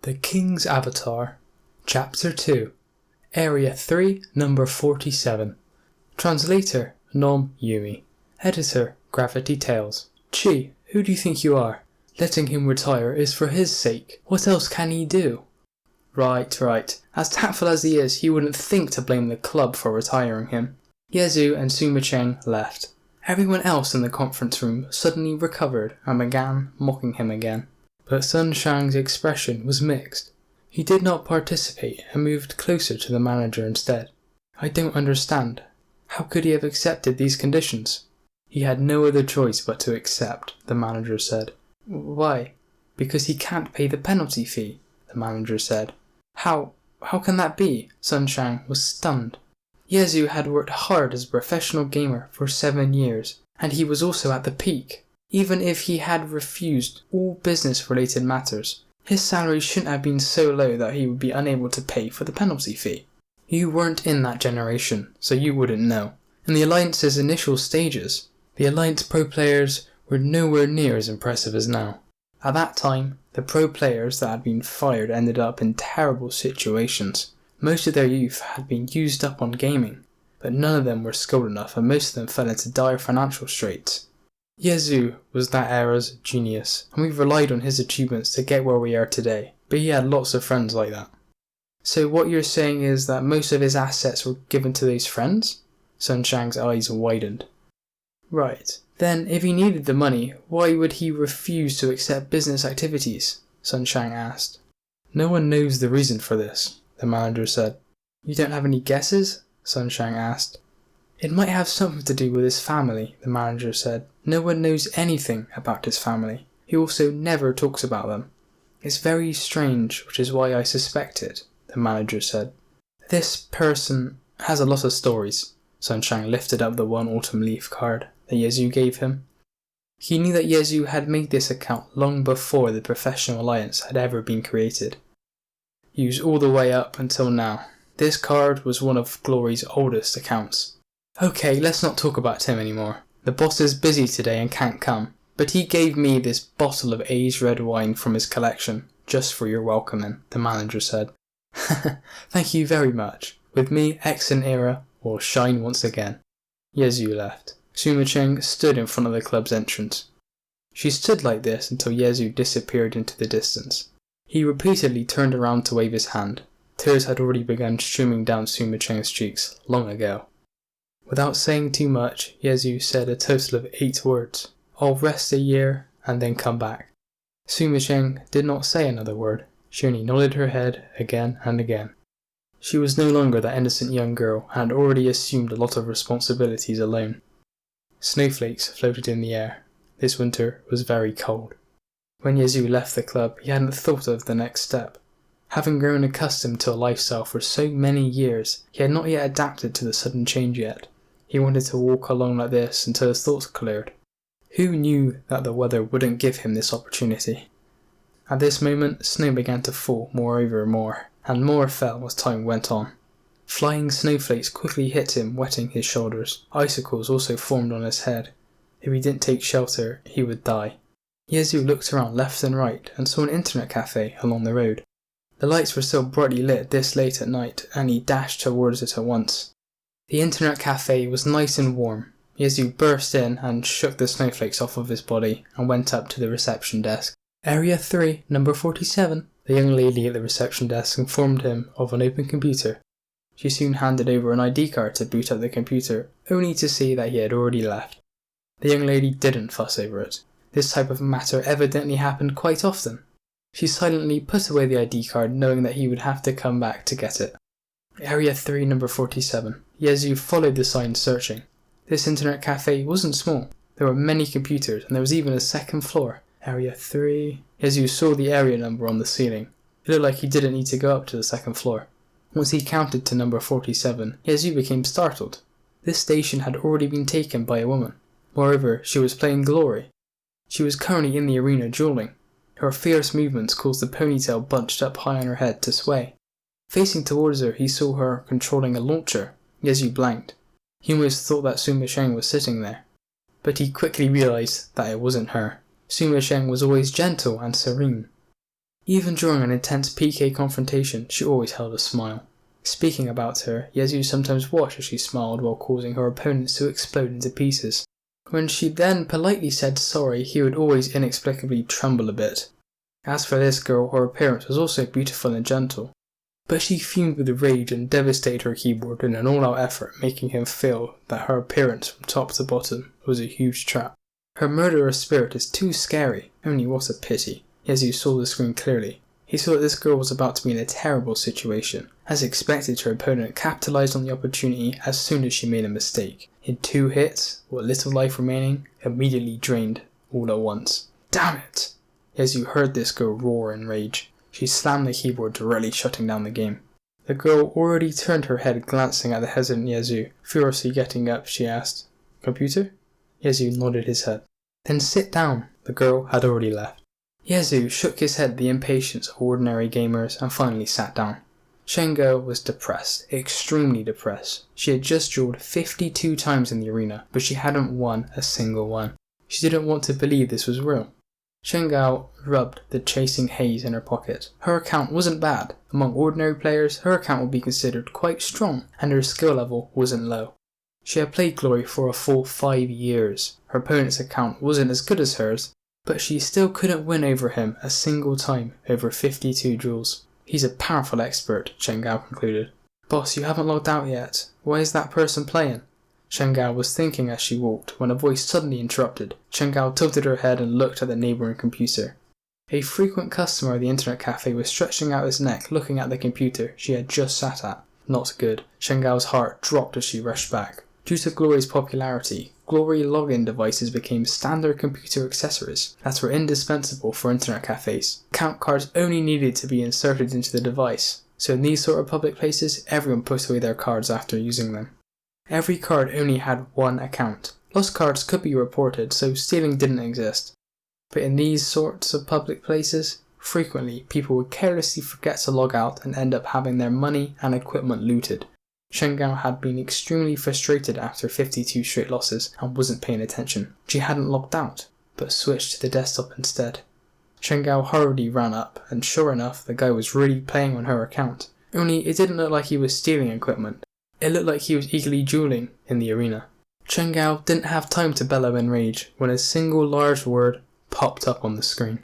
The King's Avatar, Chapter 2, Area 3, Number 47. Translator, Nom Yumi. Editor, Gravity Tales. Chi, who do you think you are? Letting him retire is for his sake. What else can he do? Right. As tactful as he is, he wouldn't think to blame the club for retiring him. Yezu and Suma Cheng left. Everyone else in the conference room suddenly recovered and began mocking him again. But Sun Shang's expression was mixed. He did not participate and moved closer to the manager instead. I don't understand. How could he have accepted these conditions? He had no other choice but to accept, the manager said. Why? Because he can't pay the penalty fee, the manager said. How can that be? Sun Shang was stunned. Yezu had worked hard as a professional gamer for 7 years, and he was also at the peak. Even if he had refused all business-related matters, his salary shouldn't have been so low that he would be unable to pay for the penalty fee. You weren't in that generation, so you wouldn't know. In the Alliance's initial stages, the Alliance pro players were nowhere near as impressive as now. At that time, the pro players that had been fired ended up in terrible situations. Most of their youth had been used up on gaming, but none of them were skilled enough and most of them fell into dire financial straits. Yezu was that era's genius, and we relied on his achievements to get where we are today, but he had lots of friends like that. So what you're saying is that most of his assets were given to those friends? Sun Shang's eyes widened. Right. Then, if he needed the money, why would he refuse to accept business activities? Sun Shang asked. No one knows the reason for this, the manager said. You don't have any guesses? Sun Shang asked. It might have something to do with his family, the manager said. No one knows anything about his family. He also never talks about them. It's very strange, which is why I suspect it, the manager said. This person has a lot of stories. Sun Shang lifted up the one autumn leaf card that Yezu gave him. He knew that Yezu had made this account long before the Professional Alliance had ever been created. Used all the way up until now. This card was one of Glory's oldest accounts. Okay, let's not talk about Tim anymore. The boss is busy today and can't come, but he gave me this bottle of aged red wine from his collection, just for your welcoming, the manager said. Thank you very much. With me, Exon Era will shine once again. Yezu left. Suma Cheng stood in front of the club's entrance. She stood like this until Yezu disappeared into the distance. He repeatedly turned around to wave his hand. Tears had already begun streaming down Suma Cheng's cheeks long ago. Without saying too much, Yezu said a total of 8 words. I'll rest a year and then come back. Suma Cheng did not say another word. She only nodded her head again and again. She was no longer that innocent young girl and had already assumed a lot of responsibilities alone. Snowflakes floated in the air. This winter was very cold. When Yezu left the club, he hadn't thought of the next step. Having grown accustomed to a lifestyle for so many years, he had not yet adapted to the sudden change yet. He wanted to walk along like this until his thoughts cleared. Who knew that the weather wouldn't give him this opportunity? At this moment, snow began to fall more, and more fell as time went on. Flying snowflakes quickly hit him, wetting his shoulders. Icicles also formed on his head. If he didn't take shelter, he would die. Yezu looked around left and right and saw an internet cafe along the road. The lights were still brightly lit this late at night, and he dashed towards it at once. The internet cafe was nice and warm. Yezu burst in and shook the snowflakes off of his body and went up to the reception desk. Area 3, number 47. The young lady at the reception desk informed him of an open computer. She soon handed over an ID card to boot up the computer, only to see that he had already left. The young lady didn't fuss over it. This type of matter evidently happened quite often. She silently put away the ID card, knowing that he would have to come back to get it. Area 3, number 47. Yezu followed the sign searching. This internet cafe wasn't small. There were many computers, and there was even a second floor. Area 3... Yezu saw the area number on the ceiling. It looked like he didn't need to go up to the second floor. Once he counted to number 47, Yezu became startled. This station had already been taken by a woman. Moreover, she was playing Glory. She was currently in the arena dueling. Her fierce movements caused the ponytail bunched up high on her head to sway. Facing towards her, he saw her controlling a launcher. Yezu blanked. He almost thought that Suma Cheng was sitting there. But he quickly realized that it wasn't her. Suma Cheng was always gentle and serene. Even during an intense PK confrontation, she always held a smile. Speaking about her, Yezu sometimes watched as she smiled while causing her opponents to explode into pieces. When she then politely said sorry, he would always inexplicably tremble a bit. As for this girl, her appearance was also beautiful and gentle, but she fumed with rage and devastated her keyboard in an all-out effort, making him feel that her appearance from top to bottom was a huge trap. Her murderous spirit is too scary, only what a pity. Yezu saw the screen clearly. He saw that this girl was about to be in a terrible situation. As expected, her opponent capitalized on the opportunity as soon as she made a mistake. In 2 hits, what little life remaining immediately drained all at once. Damn it! Yezu heard this girl roar in rage. She slammed the keyboard, directly shutting down the game. The girl already turned her head, glancing at the hesitant Yezu. Furiously getting up, she asked, "Computer?" Yezu nodded his head. "Then sit down." The girl had already left. Yezu shook his head at the impatience of ordinary gamers and finally sat down. Shengo was depressed, extremely depressed. She had just dueled 52 times in the arena, but she hadn't won a single one. She didn't want to believe this was real. Shengao rubbed the chasing haze in her pocket. Her account wasn't bad. Among ordinary players, her account would be considered quite strong, and her skill level wasn't low. She had played Glory for a full 5 years. Her opponent's account wasn't as good as hers, but she still couldn't win over him a single time over 52 duels. "He's a powerful expert," Shengao concluded. "Boss, you haven't logged out yet. Why is that person playing?" Shengao was thinking as she walked, when a voice suddenly interrupted. Shengao tilted her head and looked at the neighbouring computer. A frequent customer of the internet cafe was stretching out his neck looking at the computer she had just sat at. Not good. Shengao's heart dropped as she rushed back. Due to Glory's popularity, Glory login devices became standard computer accessories that were indispensable for internet cafes. Account cards only needed to be inserted into the device, so in these sort of public places, everyone put away their cards after using them. Every card only had one account. Lost cards could be reported, so stealing didn't exist. But in these sorts of public places, frequently people would carelessly forget to log out and end up having their money and equipment looted. Shengao had been extremely frustrated after 52 straight losses and wasn't paying attention. She hadn't logged out, but switched to the desktop instead. Shengao hurriedly ran up, and sure enough, the guy was really playing on her account. Only it didn't look like he was stealing equipment. It looked like he was eagerly dueling in the arena. Shengao didn't have time to bellow in rage when a single large word popped up on the screen.